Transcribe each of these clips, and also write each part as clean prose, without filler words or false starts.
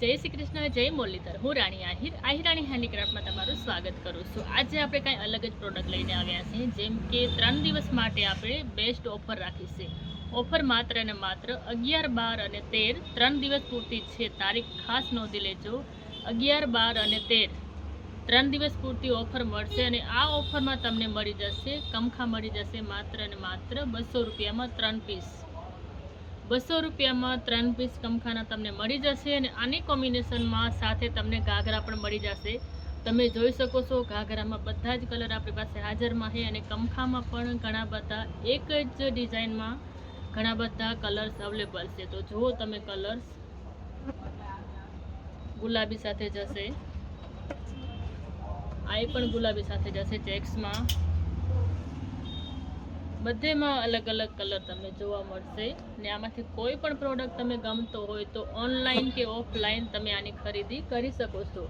जय श्री कृष्ण जय मुरलीधर हूँ राणी आहिराणी हेन्डीक्राफ्ट में तमारुं स्वागत करूँ छूं। आज आपणे कांई अलग ज प्रोडक्ट लईने आव्या छीए, जेम के 3 दिवस माटे आपणे बेस्ट ऑफर राखी छे। ऑफर मात्र ने मात्र 11, 12 અને 13 3 દિવસ પૂરતી છે। તારીખ ખાસ નોંધી લેજો, 11, 12 અને 13 3 દિવસ પૂરતી ઓફર મળશે અને આ ઓફરમાં તમને મળી જશે કમખા મળી જશે માત્ર ને માત્ર 200 રૂપિયામાં 3 પીસ। 200 રૂપિયામાં 3 પીસ કમખાના તમને મળી જશે અને આની કોમ્બિનેશનમાં સાથે તમને ઘાઘરા પણ મળી જશે। તમે જોઈ શકો છો ઘાઘરામાં બધા જ કલર આપણી પાસે હાજરમાં છે અને કમખામાં પણ ઘણા બધા એક જ ડિઝાઇનમાં ઘણા બધા કલર્સ અવેલેબલ છે। તો જુઓ તમે કલર્સ ગુલાબી સાથે જશે, આ પણ ગુલાબી સાથે જશે ચેક્સમાં, બધેમાં અલગ અલગ કલર તમને જોવા મળશે ને આમાંથી કોઈ પણ પ્રોડક્ટ તમે ગમતો હોય તો ઓનલાઈન કે ઓફલાઈન તમે આની ખરીદી કરી શકો છો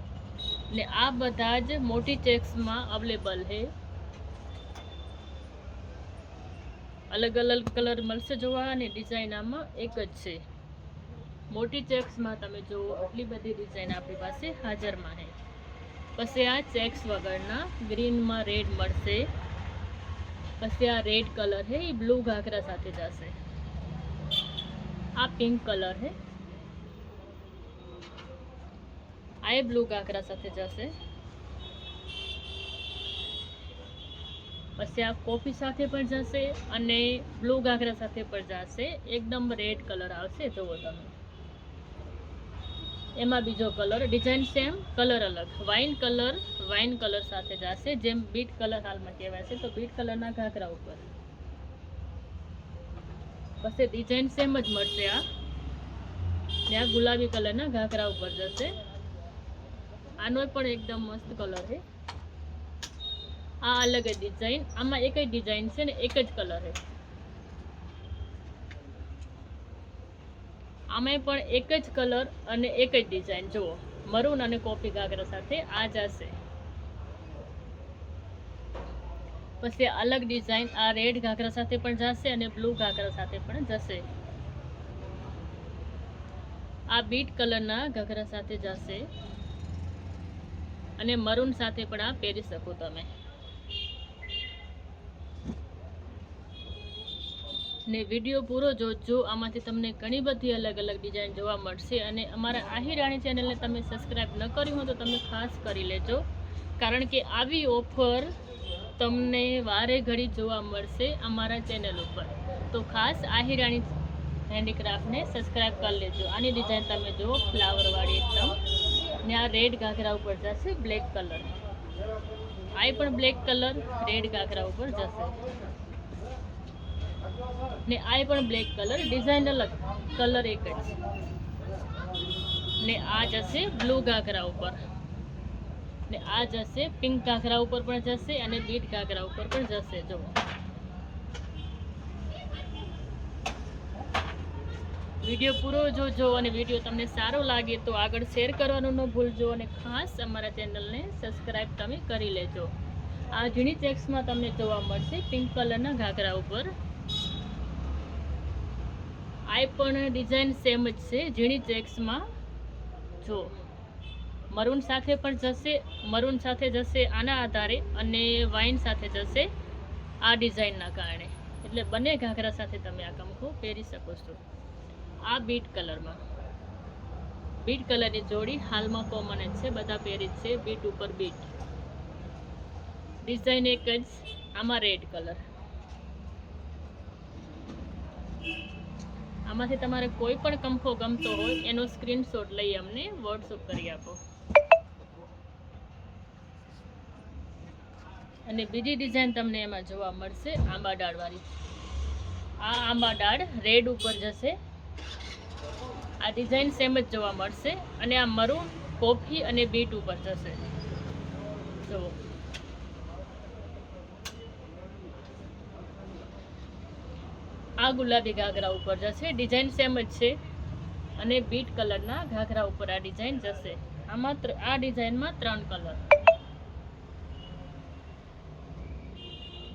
ને આ બધા જ મોટી ચેક્સમાં અવેલેબલ છે। અલગ અલગ કલર મળશે જોવા અને ડિઝાઇન આમાં એક જ છે। મોટી ચેક્સમાં તમે જુઓ આટલી બધી ડિઝાઇન આપણી પાસે હાજરમાં છે। પછી આ ચેક્સ વગરના ગ્રીનમાં રેડ મળશે, પછી આ રેડ કલર है ये ब्लू घाघरा साथे जाशे, आ पिंक कलर है आ ब्लू घाघरा साथे जाशे, પછી આ કોફી સાથે પણ જશે અને બ્લુ ઘાઘરા સાથે પણ જશે। એકદમ રેડ કલર આવશે જુઓ તમે, એમાં બીજો કલર ડિઝાઇન સેમ કલર અલગ, વાઇન કલર સાથે જશે, જેમ બીટ કલર હાલમાં કહેવાય છે તો બીટ કલરના ઘાઘરા ઉપર। પછી ડિઝાઇન સેમ જ મળશે આ ને આ ગુલાબી કલરના ઘાઘરા ઉપર જશે। આનો પણ એકદમ મસ્ત કલર છે, આ અલગ જ ડિઝાઇન, આમાં એક જ ડિઝાઇન છે ને એક જ કલર છે, આમાં પણ એક જ કલર અને એક જ ડિઝાઇન જુઓ, મરૂન અને કોફી ઘાઘરા સાથે આ જશે। પછી અલગ ડિઝાઇન આ રેડ ઘાઘરા સાથે પણ જશે અને બ્લુ ઘાઘરા સાથે પણ જશે, આ બીટ કલરના ઘાઘરા સાથે જશે અને મરૂન સાથે પણ આ પહેરી શકો તમે ને વિડીયો પૂરો જોજો, આમાંથી તમને ઘણી બધી અલગ અલગ ડિઝાઇન જોવા મળશે। અને અમારા આહિરાણી ચેનલને તમે સબસ્ક્રાઈબ ન કર્યું હોય તો તમે ખાસ કરી લેજો, કારણ કે આવી ઓફર તમને વારે ઘડી જોવા મળશે અમારા ચેનલ ઉપર। તો ખાસ આહિરાણી હેન્ડીક્રાફ્ટને સબસ્ક્રાઈબ કરી લેજો। આની ડિઝાઇન તમે જુઓ ફ્લાવરવાળી એકદમ ને આ રેડ ઘાઘરા ઉપર જશે બ્લેક કલર, આ પણ બ્લેક કલર રેડ ઘાઘરા ઉપર જશે ને આ પણ બ્લેક કલર, ડિઝાઇન અલગ કલર એક જ ને આ જશે બ્લુ ઘાઘરા ઉપર ને આ જશે પિંક ઘાઘરા ઉપર પણ જશે અને બીટ ઘાઘરા ઉપર પણ જશે। જો વિડીયો પૂરો જોજો અને વિડીયો તમને સારો લાગે તો આગળ શેર કરવાનું ન ભૂલજો અને ખાસ અમારા ચેનલને સબસ્ક્રાઈબ તમે કરી લેજો। આ ઝીણી ચેક્સમાં તમને જોવા મળશે પિંક કલરના ઘાઘરા ઉપર, આ પણ ડિઝાઇન સેમ જ છે ઝીણી ચેક્સમાં। જો મરૂન સાથે પણ જશે, મરૂન સાથે જશે આના આધારે અને વાઇન સાથે જશે આ ડિઝાઇનના કારણે, એટલે બંને ઘાઘરા સાથે તમે આ કમખો પહેરી શકો છો। આ બીટ કલરમાં, બીટ કલરની જોડી હાલમાં કોમન જ છે, બધા પહેરી જ છે, બીટ ઉપર બીટ, ડિઝાઇન એક જ, આમાં રેડ કલર। આમાંથી તમારે કોઈ પણ કમખો ગમતો હોય એનો સ્ક્રીનશોટ લઈ અમને વોટ્સઅપ કરી આપો। અને બીજી ડિઝાઇન તમને એમાં જોવા મળશે આંબા ડાળવાળી, આ આંબા ડાળ રેડ ઉપર જશે, આ ડિઝાઇન સેમ જ જોવા મળશે અને આ મરૂન કોફી અને બીટ ઉપર જશે। જો આ ગુલાબી ઘાઘરા ઉપર જશે, ડિઝાઇન સેમ જ છે અને બીટ કલરના ઘાઘરા ઉપર આ ડિઝાઇન જશે। આમાં આ ડિઝાઇનમાં 3 કલર।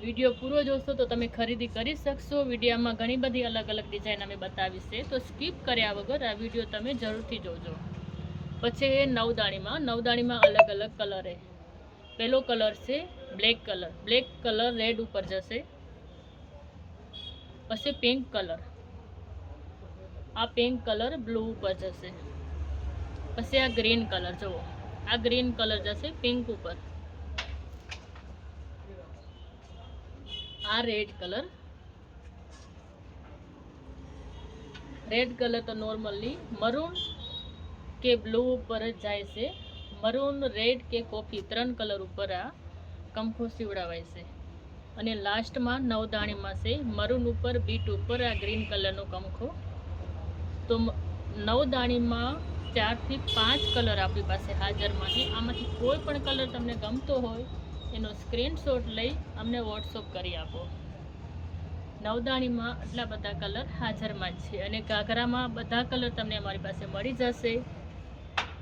વિડીયો પૂરો જોશો તો તમે ખરીદી કરી શકશો। વિડીયોમાં ઘણી બધી અલગ અલગ ડિઝાઇન અમે બતાવી છે, તો સ્કીપ કર્યા વગર આ વિડીયો તમે જરૂરથી જોજો। પછી નવદાણીમાં અલગ અલગ કલર છે. પહેલો કલર છે બ્લેક કલર રેડ ઉપર જશે. પછી પિંક કલર, આ પિંક કલર બ્લુ ઉપર જશે. પછી આ ગ્રીન કલર જુઓ, આ ગ્રીન કલર જશે પિંક ઉપર. આ રેડ કલર તો નોર્મલી મરૂન કે બ્લુ ઉપર જ જાય છે. મરૂન, રેડ કે કોફી 3 કલર ઉપર આ કંખો સીવડાવાય છે. અને લાસ્ટમાં નવદાણીમાં છે મરૂન ઉપર, બીટ ઉપર આ ગ્રીન કલરનો કંખો. તો નવદાણીમાં 4 થી 5 કલર આપણી પાસે હાજરમાં છે. આમાંથી કોઈ પણ કલર તમને ગમતો હોય એનો સ્ક્રીનશોટ લઈ અમને વોટ્સઅપ કરી આપો. નવદાણીમાં આટલા બધા કલર હાજરમાં જ છે. અને ઘાઘરામાં બધા કલર તમને અમારી પાસે મળી જશે.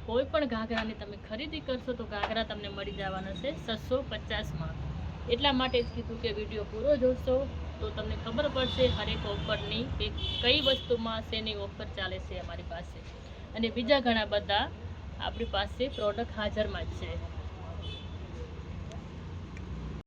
કોઈ પણ ઘાઘરાની તમે ખરીદી કરશો તો ઘાઘરા તમને મળી જવાના છે 650માં. એટલા માટે જ કીધું કે વિડીયો પૂરો જોશો તો તમને ખબર પડશે હરેક ઓફરની કે કઈ વસ્તુમાં શેની ઓફર ચાલે છે અમારી પાસે. અને બીજા ઘણા બધા આપણી પાસે પ્રોડક્ટ હાજરમાં જ છે.